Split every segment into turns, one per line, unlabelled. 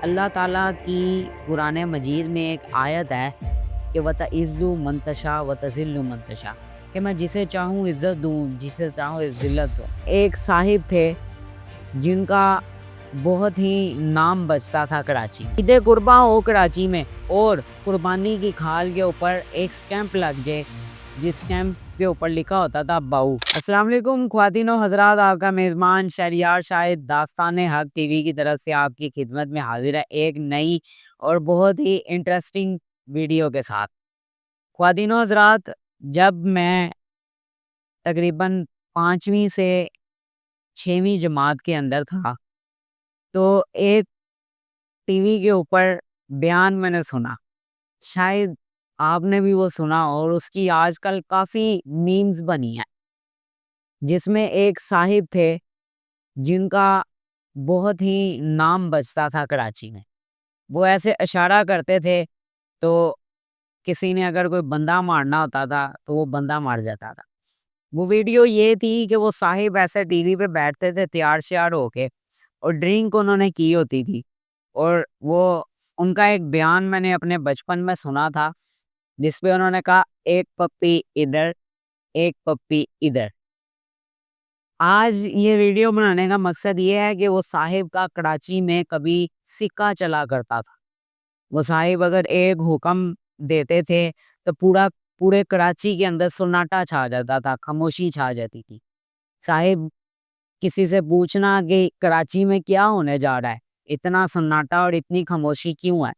اللہ تعالیٰ کی قرآن مجید میں ایک آیت ہے کہ وَتَعِزُّ مَن تَشَاءُ وَتَذِلُّ مَن تَشَاء، کہ میں جسے چاہوں عزت دوں، جسے چاہوں ذلت دوں۔ ایک صاحب تھے جن کا بہت ہی نام بچتا تھا کراچی، عید قرباں ہو کراچی میں اور قربانی کی کھال کے اوپر ایک سٹیمپ لگ جائے جس سٹیمپ کے اوپر لکھا ہوتا تھا باؤ۔ السلام علیکم خواتین و حضرات، آپ کا میزبان شہریار شاہد داستان حق ٹی وی کی طرف سے آپ کی خدمت میں حاضر ہے ایک نئی اور بہت ہی انٹرسٹنگ ویڈیو کے ساتھ۔ خواتین و حضرات، جب میں تقریباً 5ویں سے 6ویں جماعت کے اندر تھا تو ایک ٹی وی کے اوپر بیان میں نے سنا، شاید آپ نے بھی وہ سنا، اور اس کی آج کل کافی میمز بنی ہیں، جس میں ایک صاحب تھے جن کا بہت ہی نام بچتا تھا کراچی میں۔ وہ ایسے اشارہ کرتے تھے تو کسی نے اگر کوئی بندہ مارنا ہوتا تھا تو وہ بندہ مار جاتا تھا۔ وہ ویڈیو یہ تھی کہ وہ صاحب ایسے ٹی وی پہ بیٹھتے تھے تیار شیار ہو کے، اور ڈرنک انہوں نے کی ہوتی تھی، اور وہ ان کا ایک بیان میں نے اپنے بچپن میں سنا تھا جس پہ انہوں نے کہا ایک پپی ادھر، ایک پپی ادھر۔ آج یہ ویڈیو بنانے کا مقصد یہ ہے کہ وہ صاحب کا کراچی میں کبھی سکہ چلا کرتا تھا۔ وہ صاحب اگر ایک حکم دیتے تھے تو پورے کراچی کے اندر سناٹا چھا جاتا تھا، خاموشی چھا جاتی تھی۔ صاحب کسی سے پوچھنا کہ کراچی میں کیا ہونے جا رہا ہے، اتنا سناٹا اور اتنی خاموشی کیوں ہے،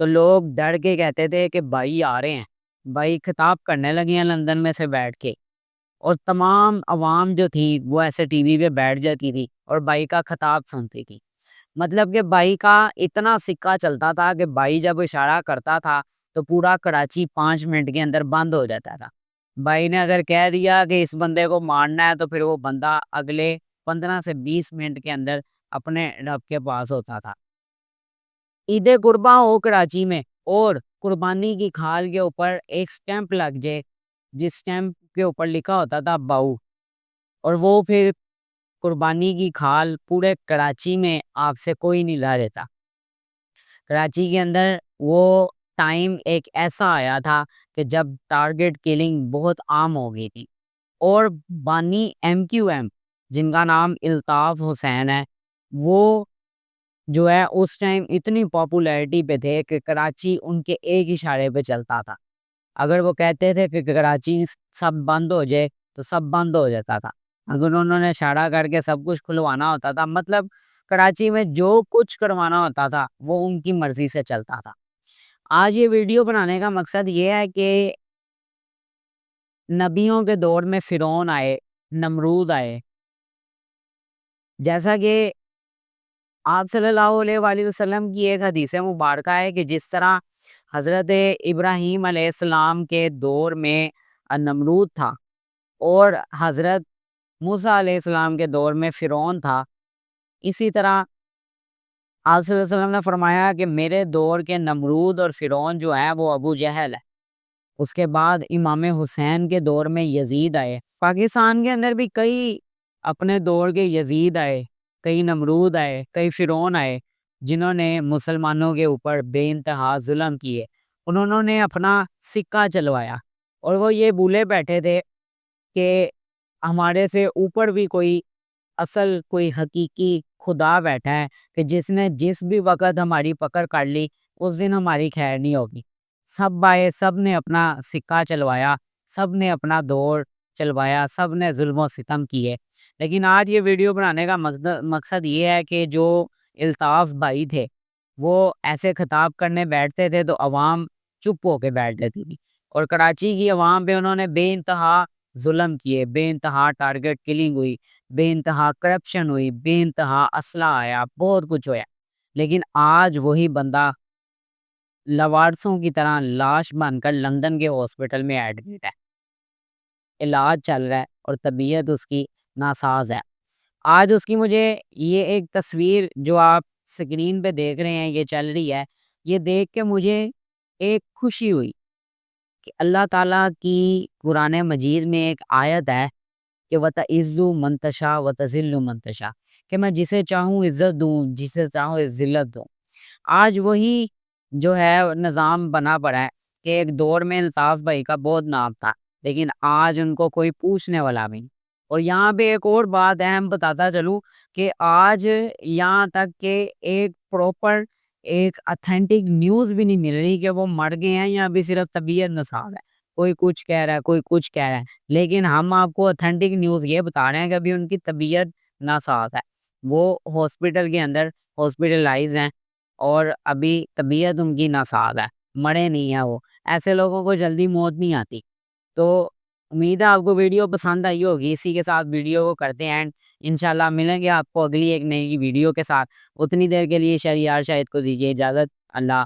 تو لوگ ڈر کے کہتے تھے کہ بھائی آ رہے ہیں، بھائی خطاب کرنے لگے ہیں لندن میں سے بیٹھ کے، اور تمام عوام جو تھی وہ ایسے ٹی وی پہ بیٹھ جاتی تھی اور بھائی کا خطاب سنتی تھی۔ مطلب کہ بھائی کا اتنا سکہ چلتا تھا کہ بھائی جب اشارہ کرتا تھا تو پورا کراچی 5 منٹ کے اندر بند ہو جاتا تھا۔ بھائی نے اگر کہہ دیا کہ اس بندے کو مارنا ہے تو پھر وہ بندہ اگلے 15 سے 20 منٹ کے اندر اپنے رب کے پاس ہوتا تھا۔ عید قرباں ہو کراچی میں اور قربانی کی کھال کے اوپر ایک سٹیمپ لگ جائے جس سٹیمپ کے اوپر لکھا ہوتا تھا باؤ، اور وہ پھر قربانی کی کھال پورے کراچی میں آپ سے کوئی نہیں لا دیتا۔ کراچی کے اندر وہ ٹائم ایک ایسا آیا تھا کہ جب ٹارگٹ کلنگ بہت عام ہو گئی تھی، اور بانی MQM جن کا نام الطاف حسین ہے، وہ جو ہے اس ٹائم اتنی پاپولیرٹی پہ تھے کہ کراچی ان کے ایک اشارے پہ چلتا تھا۔ اگر وہ کہتے تھے کہ کراچی سب بند ہو جائے تو سب بند ہو جاتا تھا۔ اگر انہوں نے اشارہ کر کے سب کچھ کھلوانا ہوتا تھا، مطلب کراچی میں جو کچھ کروانا ہوتا تھا وہ ان کی مرضی سے چلتا تھا۔ آج یہ ویڈیو بنانے کا مقصد یہ ہے کہ نبیوں کے دور میں فرعون آئے، نمرود آئے، جیسا کہ آپ صلی اللہ علیہ وآلہ وسلم کی ایک حدیث مبارکہ ہے کہ جس طرح حضرت ابراہیم علیہ السلام کے دور میں نمرود تھا اور حضرت موسیٰ علیہ السلام کے دور میں فرعون تھا، اسی طرح آپ صلی اللہ علیہ وسلم نے فرمایا کہ میرے دور کے نمرود اور فرعون جو ہیں وہ ابو جہل ہے۔ اس کے بعد امام حسین کے دور میں یزید آئے۔ پاکستان کے اندر بھی کئی اپنے دور کے یزید آئے، کئی نمرود آئے، کئی فرعون آئے، جنہوں نے مسلمانوں کے اوپر بے انتہا ظلم کیے۔ انہوں نے اپنا سکہ چلوایا، اور وہ یہ بھولے بیٹھے تھے کہ ہمارے سے اوپر بھی کوئی اصل کوئی حقیقی خدا بیٹھا ہے کہ جس نے جس بھی وقت ہماری پکڑ کر لی اس دن ہماری خیر نہیں ہوگی۔ سب آئے، سب نے اپنا سکہ چلوایا، سب نے اپنا دور چلوایا، سب نے ظلم و ستم کیے۔ لیکن آج یہ ویڈیو بنانے کا مقصد یہ ہے کہ جو الطاف بھائی تھے وہ ایسے خطاب کرنے بیٹھتے تھے تو عوام چپ ہو کے بیٹھ جاتی تھی، اور کراچی کی عوام پہ انہوں نے بے انتہا ظلم کیے، بے انتہا ٹارگٹ کلنگ ہوئی، بے انتہا کرپشن ہوئی، بے انتہا اسلحہ آیا، بہت کچھ ہویا۔ لیکن آج وہی بندہ لوارسوں کی طرح لاش بن کر لندن کے ہاسپٹل میں ایڈمٹ ہے، علاج چل رہا ہے، اور طبیعت اس کی ناساز ہے۔ آج اس کی مجھے یہ ایک تصویر جو آپ سکرین پہ دیکھ رہے ہیں یہ چل رہی ہے، یہ دیکھ کے مجھے ایک خوشی ہوئی کہ اللہ تعالیٰ کی قرآن مجید میں ایک آیت ہے کہ وَتَعِزُّ مَن تَشَاءُ وَتَذِلُّ مَن تَشَاء، کہ میں جسے چاہوں عزت دوں، جسے چاہوں ذلت دوں۔ آج وہی جو ہے نظام بنا پڑا ہے کہ ایک دور میں الطاف بھائی کا بہت نام تھا، لیکن آج ان کو کوئی پوچھنے والا بھی نہیں۔ اور یہاں پہ ایک اور بات اہم بتاتا چلوں کہ آج یہاں تک کہ ایک پروپر ایک اتھینٹک نیوز بھی نہیں مل رہی کہ وہ مر گئے ہیں یا ابھی صرف طبیعت ناساز ہے۔ کوئی کچھ کہہ رہا ہے، کوئی کچھ کہہ رہا ہے، لیکن ہم آپ کو اتھینٹک نیوز یہ بتا رہے ہیں کہ ابھی ان کی طبیعت ناساز ہے، وہ ہاسپٹل کے اندر ہاسپٹلائز ہیں اور ابھی طبیعت ان کی ناساز ہے، مرے نہیں ہیں وہ۔ ایسے لوگوں کو جلدی موت نہیں آتی۔ تو امید ہے آپ کو ویڈیو پسند آئی ہوگی، اسی کے ساتھ ویڈیو کو کرتے ہیں اینڈ انشاءاللہ ملیں گے آپ کو اگلی ایک نئی ویڈیو کے ساتھ۔ اتنی دیر کے لیے شہریار شاہد کو دیجیے اجازت۔ اللہ